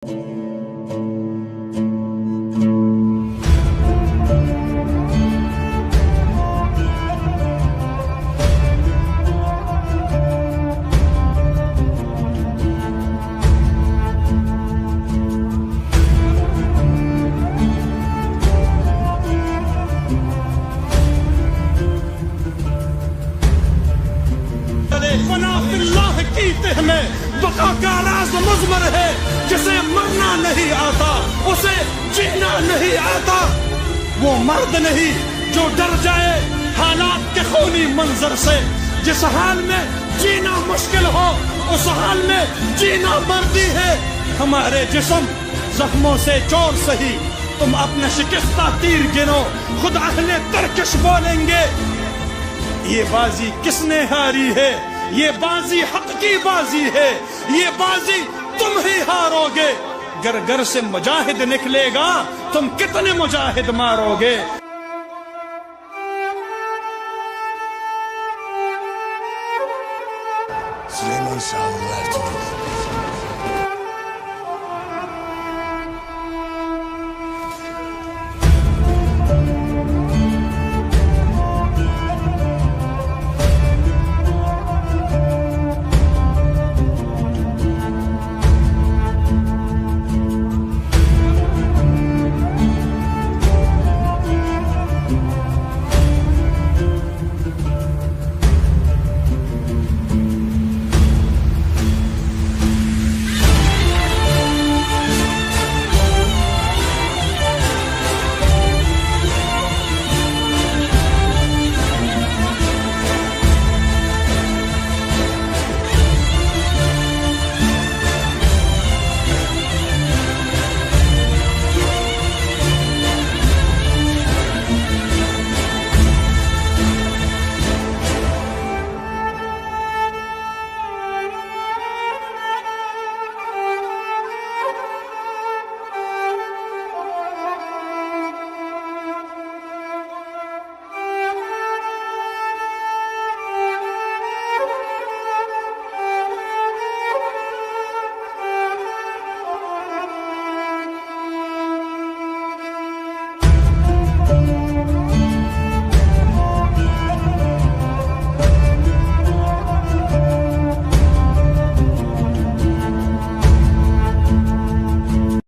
فنا فی اللہ کی تہ میں بقا کا راز مضمر ہے، جسے مرنا نہیں آتا اسے جینا نہیں آتا۔ وہ مرد نہیں جو ڈر جائے حالات کے خونی منظر سے، جس حال میں جینا مشکل ہو اس حال میں جینا مردی ہے۔ ہمارے جسم زخموں سے چور سہی، تم اپنے شکستہ تیر گنو، خود اہل ترکش بولیں گے یہ بازی کس نے ہاری ہے، یہ بازی حق کی بازی ہے، یہ بازی تم ہی ہارو گے۔ گر گر سے مجاہد نکلے گا، تم کتنے مجاہد مارو گے۔ Süleyman Şahlılar Türk.